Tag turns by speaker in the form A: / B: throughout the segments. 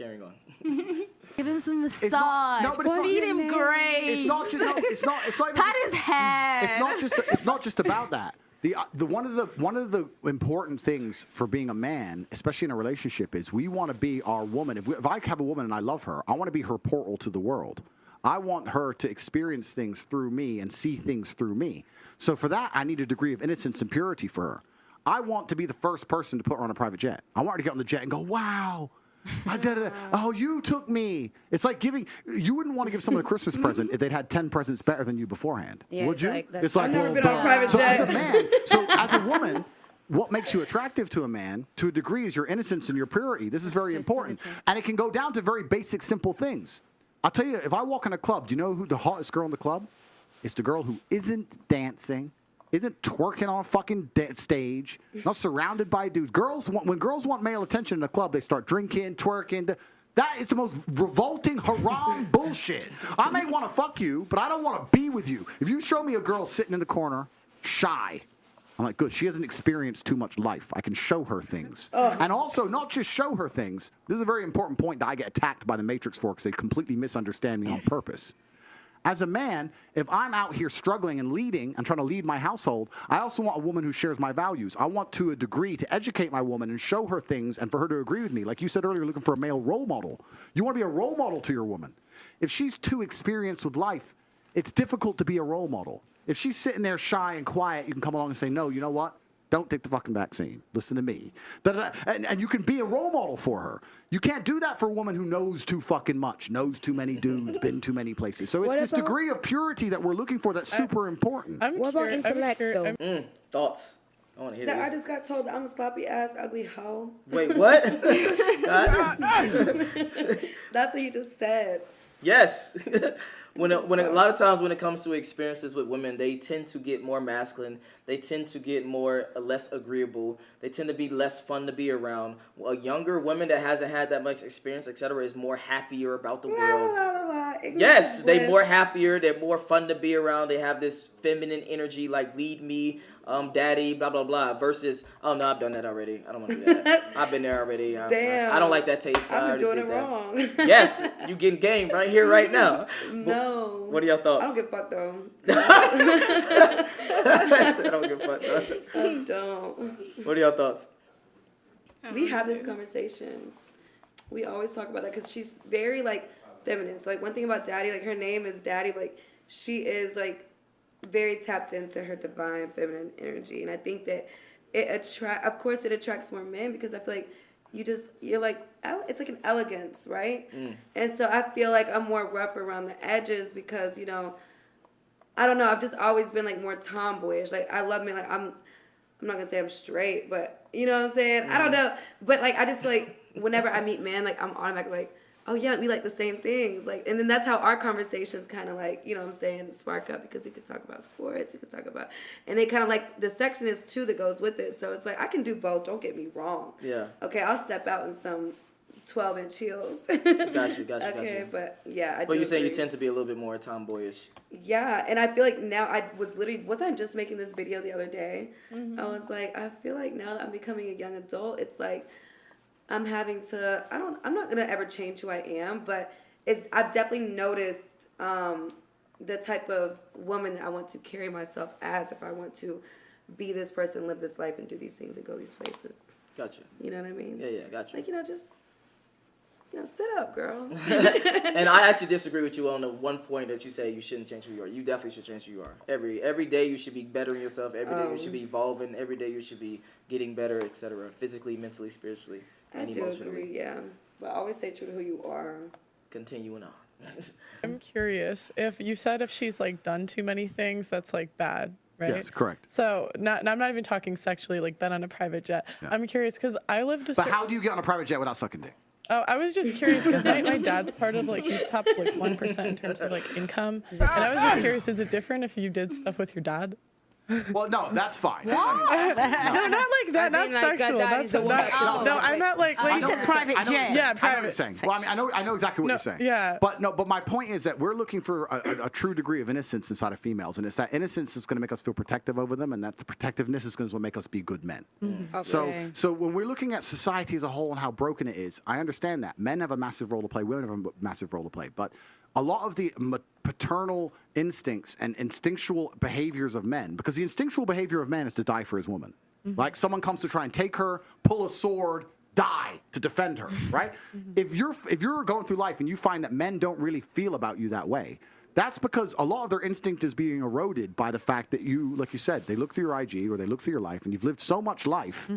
A: carrying on.
B: Give him some massage.
C: Feed
B: him great.
C: It's not just. No, it's not. It's not even
B: Pat his head.
C: It's not just about that. The one of the important things for being a man, especially in a relationship, is we want to be our woman. If I have a woman and I love her, I want to be her portal to the world. I want her to experience things through me and see things through me. So for that, I need a degree of innocence and purity for her. I want to be the first person to put her on a private jet. I want her to get on the jet and go, wow, I did it. Oh, you took me. It's like you wouldn't want to give someone a Christmas present if they'd had 10 presents better than you beforehand.
D: Yeah,
C: would you?
D: It's like,
E: I've never been on a private jet.
C: As a man, so as a woman, what makes you attractive to a man, to a degree, is your innocence and your purity. This is very important. And it can go down to very basic, simple things. I'll tell you, if I walk in a club, do you know who the hottest girl in the club? It's the girl who isn't dancing, isn't twerking on a fucking stage, not surrounded by dudes. When girls want male attention in a club, they start drinking, twerking. That is the most revolting, haram bullshit. I may want to fuck you, but I don't want to be with you. If you show me a girl sitting in the corner, shy, I'm like, good, she hasn't experienced too much life. I can show her things. And also, not just show her things. This is a very important point that I get attacked by the Matrix for because they completely misunderstand me on purpose. As a man, if I'm out here struggling and leading and trying to lead my household, I also want a woman who shares my values. I want to a degree to educate my woman and show her things and for her to agree with me. Like you said earlier, looking for a male role model. You want to be a role model to your woman. If she's too experienced with life, it's difficult to be a role model. If she's sitting there shy and quiet, you can come along and say, no, you know what? Don't take the fucking vaccine. Listen to me. And you can be a role model for her. You can't do that for a woman who knows too fucking much, knows too many dudes, been too many places. So it's this degree of purity that we're looking for that's super important.
D: What about intellect, though?
A: Thoughts? I want to hear
E: That
A: this.
E: I just got told that I'm a sloppy ass, ugly hoe.
A: Wait, what?
E: That's what you just said.
A: Yes. When a lot of times when it comes to experiences with women, they tend to get more masculine. They tend to get less agreeable. They tend to be less fun to be around. A younger woman that hasn't had that much experience, etc., is more happier about the world. Yes, they're more happier. They're more fun to be around. They have this feminine energy, like lead me, daddy, blah blah blah. Versus, oh no, I've done that already. I don't want to do that. I've been there already.
E: Damn.
A: I don't like that taste.
E: I've been doing it wrong.
A: Yes, you getting game right here, right now.
E: No.
A: What are your thoughts?
E: I don't give a fuck though.
A: I don't give a fuck though.
E: I don't.
A: What are your thoughts?
E: We have this conversation. We always talk about that because she's very like feminist. Like one thing about Daddy, like her name is Daddy. Like she is like very tapped into her divine feminine energy, and I think that of course it attracts more men because I feel like you're like, it's like an elegance, right? And so I feel like I'm more rough around the edges because, you know, I don't know, I've just always been like more tomboyish. Like I love men, like I'm not gonna say I'm straight, but you know what I'm saying? I don't know. But like I just feel like whenever I meet men, like I'm automatically like, oh yeah, we like the same things. Like, and then that's how our conversations kind of like, you know what I'm saying, spark up because we could talk about sports, we could talk about, and they kind of like the sexiness too that goes with it. So it's like, I can do both, don't get me wrong.
A: Yeah.
E: Okay, I'll step out in some 12-inch heels.
A: Got you.
E: Okay, but yeah, I do.
A: But you say you
E: agree.
A: tend to be a little bit more tomboyish.
E: Yeah, and I feel like now wasn't I just making this video the other day? Mm-hmm. I was like, I feel like now that I'm becoming a young adult, it's like, I'm having to, I'm not going to ever change who I am, but I've definitely noticed the type of woman that I want to carry myself as if I want to be this person, live this life, and do these things and go these places.
A: Gotcha.
E: You know what I mean?
A: Yeah, gotcha.
E: Like, just, sit up, girl.
A: And I actually disagree with you on the one point that you say you shouldn't change who you are. You definitely should change who you are. Every day you should be bettering yourself. Every day you should be evolving. Every day you should be getting better, etc. Physically, mentally, spiritually.
E: I do agree, yeah. But always stay true to who you are.
A: Continuing on.
F: I'm curious if you said if she's like done too many things, that's like bad, right?
C: Yes, correct.
F: So I'm not even talking sexually, like been on a private jet. Yeah. I'm curious because I lived a.
C: But how do you get on a private jet without sucking dick?
F: Oh, I was just curious because my dad's part of like he's top like 1% in terms of like income, and I was just curious, is it different if you did stuff with your dad?
C: Well, no, that's fine.
F: No, not like that.
B: As
F: Not
B: in, like,
F: sexual.
B: daddy's
F: That's
B: a woman.
F: not. No, I meant like.
C: I
B: She
C: know
B: said
C: what you're
B: private
C: saying.
B: jet.
F: Yeah,
C: I know what
F: private.
C: you're saying. Well, I mean, I know exactly what
F: No,
C: you're saying.
F: yeah.
C: But my point is that we're looking for a true degree of innocence inside of females, and it's that innocence that's going to make us feel protective over them, and that the protectiveness is going to make us be good men.
B: Okay.
C: So when we're looking at society as a whole and how broken it is, I understand that men have a massive role to play, women have a massive role to play, but a lot of the paternal instincts and instinctual behaviors of men, because the instinctual behavior of man is to die for his woman. Like someone comes to try and take her, pull a sword, die to defend her, right? If you're going through life and you find that men don't really feel about you that way, that's because a lot of their instinct is being eroded by the fact that you, like you said, they look through your IG or they look through your life and you've lived so much life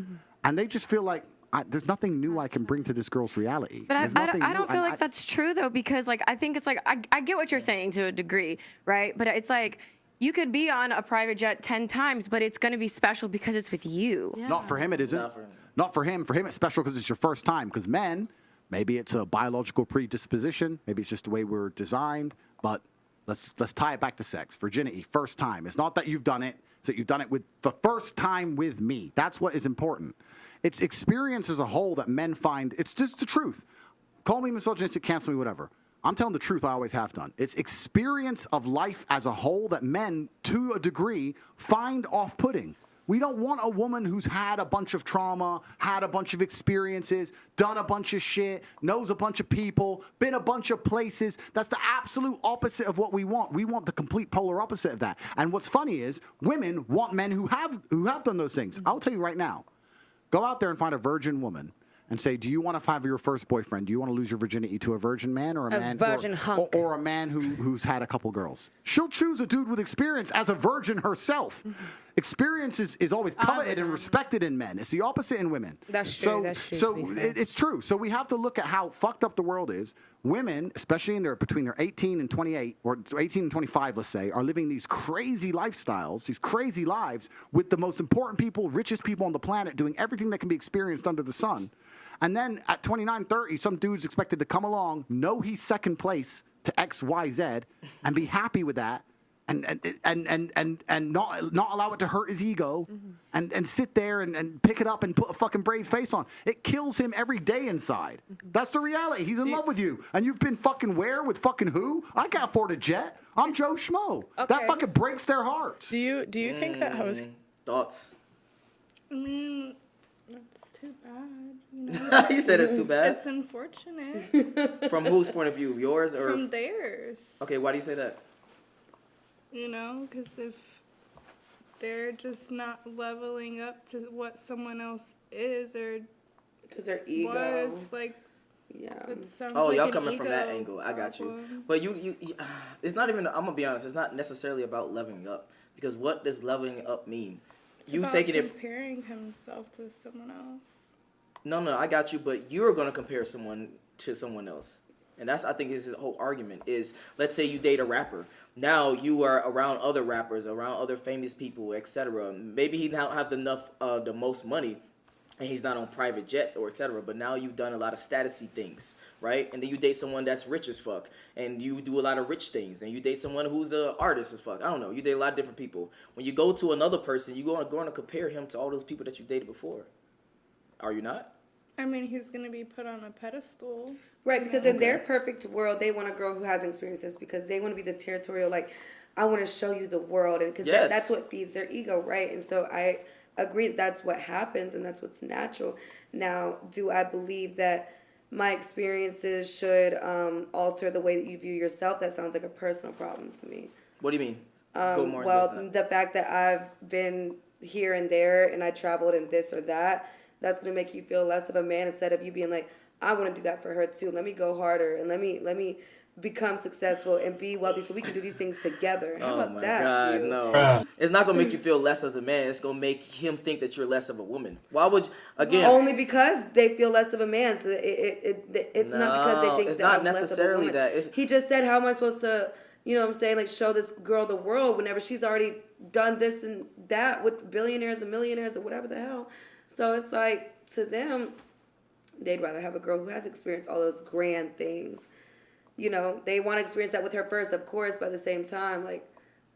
C: and they just feel like, there's nothing new I can bring to this girl's reality.
G: But
C: There's
G: I
C: nothing
G: don't
C: new.
G: feel like that's true, though, because, like, I think it's like, I get what you're saying to a degree, right? But it's like, you could be on a private jet 10 times, but it's going to be special because it's with you.
B: Yeah.
C: Not for him, it isn't. Not for him. For him, it's special because it's your first time. Because men, maybe it's a biological predisposition. Maybe it's just the way we're designed. But let's tie it back to sex. Virginity, first time. It's not that you've done it. It's that you've done it with the first time with me. That's what is important. It's experience as a whole that men find. It's just the truth. Call me misogynistic, cancel me, whatever. I'm telling the truth. I always have done. It's experience of life as a whole that men, to a degree, find off-putting. We don't want a woman who's had a bunch of trauma, had a bunch of experiences, done a bunch of shit, knows a bunch of people, been a bunch of places. That's the absolute opposite of what we want. We want the complete polar opposite of that. And what's funny is women want men who have done those things. I'll tell you right now. Go out there and find a virgin woman and say, do you want to have your first boyfriend? Do you want to lose your virginity to a virgin man or a man
B: virgin hunk.
C: or a man who's had a couple girls? She'll choose a dude with experience as a virgin herself. Experience is always coveted and respected in men. It's the opposite in women.
B: That's true. That's true,
C: So
B: to be fair.
C: it's true. So we have to look at how fucked up the world is. Women, especially between their 18 and 28, or 18 and 25, let's say, are living these crazy lifestyles, these crazy lives with the most important people, richest people on the planet, doing everything that can be experienced under the sun. And then at 29, 30, some dude's expected to come along, know he's second place to X, Y, Z, and be happy with that. And not allow it to hurt his ego, and sit there and pick it up and put a fucking brave face on. It kills him every day inside. That's the reality. He's in love with you, and you've been fucking where with fucking who? I can't afford a jet. I'm Joe Schmo. That
B: Okay.
C: fucking breaks their hearts.
F: Do you think that hoes?
A: Thoughts?
D: It's too bad. You know?
A: You said it's too bad.
D: It's unfortunate.
A: From whose point of view? Yours or?
D: From theirs.
A: Okay, why do you say that?
D: You know, because if they're just not leveling up to what someone else is or
E: Because their ego.
D: was, like,
E: Yeah.
D: it sounds
A: Oh,
D: like
A: y'all
D: an
A: coming from that
D: ego
A: angle. I got you.
D: problem.
A: But you, it's not even. I'm gonna be honest. It's not necessarily about leveling up, because what does leveling up mean?
D: It's
A: You
D: about
A: taking it.
D: comparing himself to someone else.
A: No, I got you. But you're gonna compare someone to someone else, and that's, I think, is his whole argument. Is, let's say you date a rapper. Now you are around other rappers, around other famous people, etc. Maybe he don't have the most money, and he's not on private jets or etc. But now you've done a lot of statusy things, right? And then you date someone that's rich as fuck, and you do a lot of rich things. And you date someone who's an artist as fuck. I don't know. You date a lot of different people. When you go to another person, you're going to compare him to all those people that you dated before. Are you not?
D: I mean, he's going to be put on a pedestal.
E: Right, because in their perfect world, they want a girl who has experiences because they want to be the territorial, like, I want to show you the world. And because
A: Yes.
E: that's what feeds their ego, right? And so I agree that's what happens and that's what's natural. Now, do I believe that my experiences should alter the way that you view yourself? That sounds like a personal problem to me.
A: What do you mean? Go more into
E: Well,
A: that.
E: the fact that I've been here and there and I traveled in this or that, that's going to make you feel less of a man instead of you being like, I want to do that for her too. Let me go harder and let me become successful and be wealthy so we can do these things together. How
A: Oh
E: about
A: my
E: that?
A: God,
E: you?
A: no. It's not going to make you feel less as a man. It's going to make him think that you're less of a woman. Why would you, again...
E: Only because they feel less of a man. So it's not because they
A: No,
E: think
A: it's
E: that
A: not
E: I'm less of a
A: necessarily
E: woman.
A: that. It's-
E: He just said, how am I supposed to, you know what I'm saying, like show this girl the world whenever she's already done this and that with billionaires and millionaires or whatever the hell. So it's like, to them, they'd rather have a girl who has experienced all those grand things. You know, they want to experience that with her first, of course, but at the same time, like,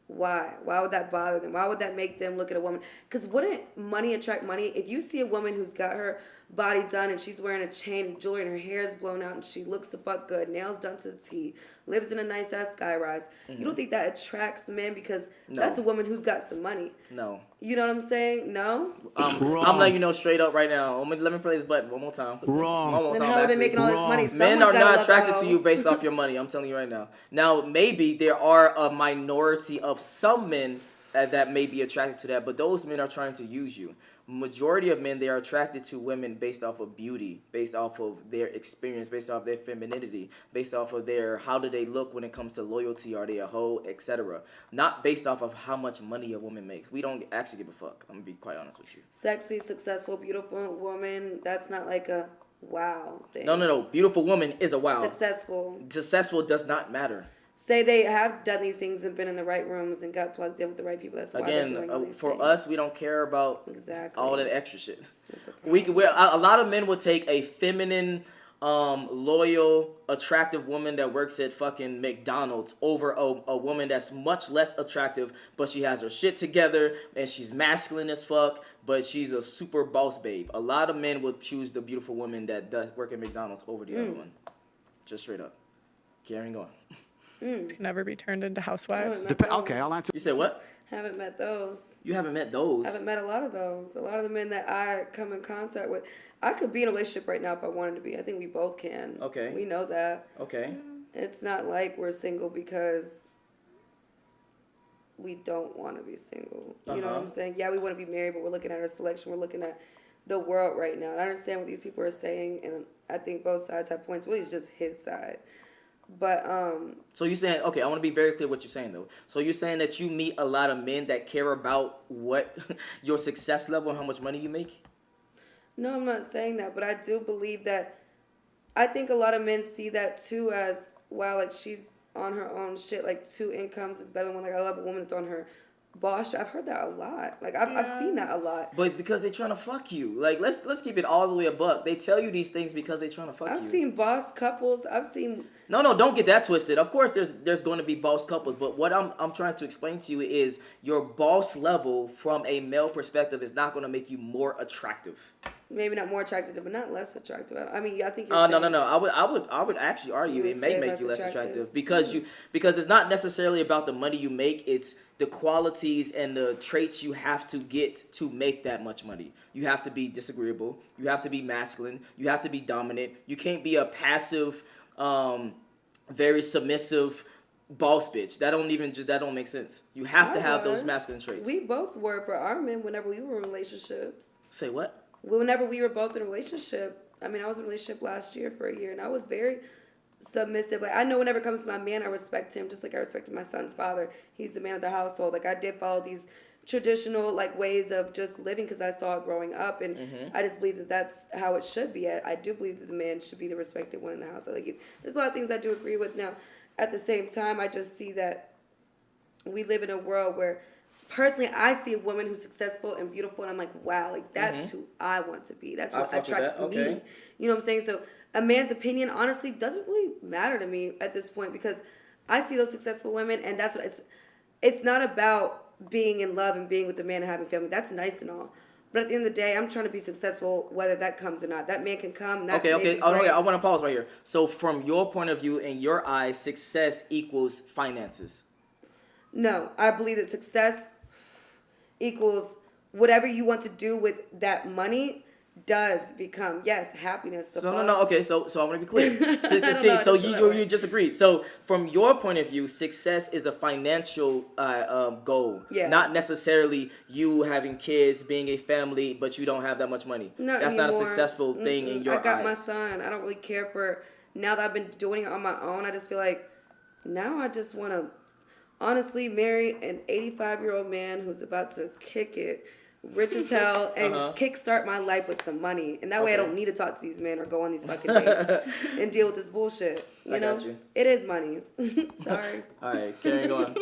E: Why? Why would that bother them? Why would that make them look at a woman? Because wouldn't money attract money? If you see a woman who's got her body done and she's wearing a chain and jewelry and her hair is blown out and she looks the fuck good, nails done to the T, lives in a nice ass skyrise, you don't think that attracts men because that's a woman who's got some money?
A: No.
E: You know what I'm saying? No?
A: I'm letting you know straight up right now. Let me play this button one more time.
C: Wrong.
A: One more
E: Then
A: time,
E: how are they
A: actually.
E: making all this money?
A: Men
E: Someone's
A: are
E: gotta
A: not
E: love the
A: attracted to you
E: hoes.
A: based off your money. I'm telling you right now. Now, maybe there are a minority of some men that may be attracted to that, but those men are trying to use you. Majority of men, they are attracted to women based off of beauty, based off of their experience, based off their femininity, based off of their how do they look when it comes to loyalty, are they a hoe, etc. Not based off of how much money a woman makes. We don't actually give a fuck. I'm gonna be quite honest with you.
E: Sexy, successful, beautiful woman, that's not like a wow thing.
A: No. Beautiful woman is a wow.
E: Successful.
A: Successful does not matter.
E: Say they have done these things and been in the right rooms and got plugged in with the right people. That's why they're doing all
A: Again,
E: these
A: for
E: things.
A: us, we don't care about
E: Exactly.
A: all that extra shit.
E: That's a problem.
A: A lot of men will take a feminine, loyal, attractive woman that works at fucking McDonald's over a woman that's much less attractive, but she has her shit together and she's masculine as fuck, but she's a super boss babe. A lot of men would choose the beautiful woman that does work at McDonald's over the other one. Just straight up. Carrying on.
F: Can never be turned into housewives.
C: Okay, I'll answer.
A: You said what?
E: Haven't met those.
A: You haven't met those.
E: Haven't met a lot of those. A lot of the men that I come in contact with. I could be in a relationship right now if I wanted to be. I think we both can.
A: Okay.
E: We know that.
A: Okay.
E: It's not like we're single because we don't want to be single. You know what I'm saying? Yeah, we want to be married, but we're looking at our selection. We're looking at the world right now. And I understand what these people are saying, and I think both sides have points. Really, it's just his side. But
A: So you're saying, okay, I want to be very clear what you're saying though. So you're saying that you meet a lot of men that care about what your success level and how much money you make?
E: no, I'm not saying that, but I do believe that I think a lot of men see that too as, wow, like she's on her own shit, like 2 incomes is better than one. Like I love a woman that's on her boss. I've heard that a lot. Like I've seen that a lot.
A: But because they're trying to fuck you. Like let's keep it all the way a buck. They tell you these things because they're trying to fuck
E: I've
A: you.
E: seen boss couples. I've seen.
A: No, don't get that twisted. Of course there's going to be boss couples, but what I'm trying to explain to you is your boss level from a male perspective is not going to make you more attractive.
E: Maybe not more attractive, but not less attractive. I mean, I think you're saying...
A: No. I would actually argue
E: You
A: it
E: would
A: may
E: say
A: make
E: less
A: you less
E: attractive?
A: attractive because it's not necessarily about the money you make. It's the qualities and the traits you have to get to make that much money. You have to be disagreeable. You have to be masculine. You have to be dominant. You can't be a passive, very submissive boss bitch. That don't make sense. You have to have those masculine traits.
E: We both were for our men whenever we were in relationships.
A: Say what?
E: Whenever we were both in a relationship, I mean, I was in a relationship last year for a year, and I was very submissive. Like, I know whenever it comes to my man, I respect him just like I respected my son's father. He's the man of the household. Like, I did follow these traditional, like, ways of just living because I saw it growing up, and I just believe that that's how it should be. I do believe that the man should be the respected one in the house. So, like, there's a lot of things I do agree with. Now, at the same time, I just see that we live in a world where personally, I see a woman who's successful and beautiful, and I'm like, wow, like that's who I want to be. That's what attracts me. You know what I'm saying? So a man's opinion, honestly, doesn't really matter to me at this point because I see those successful women, and that's what it's not about being in love and being with the man and having family. That's nice and all. But at the end of the day, I'm trying to be successful, whether that comes or not. That man can come. That
A: Okay. I want to pause right here. So from your point of view, in your eyes, success equals finances.
E: No, I believe that success equals whatever you want to do with that money does become, yes, happiness.
A: No. Okay, so I want to be clear. So you just agreed. So from your point of view, success is a financial goal, not necessarily you having kids, being a family, but you don't have that much money. That's not a successful thing in your eyes.
E: I got my son. I don't really care for, now that I've been doing it on my own, I just feel like now I just want to honestly marry an 85-year-old man who's about to kick it, rich as hell, and kickstart my life with some money. And that way I don't need to talk to these men or go on these fucking dates and deal with this bullshit. You know?
A: Got you.
E: It is money. Sorry.
A: All right, carrying on.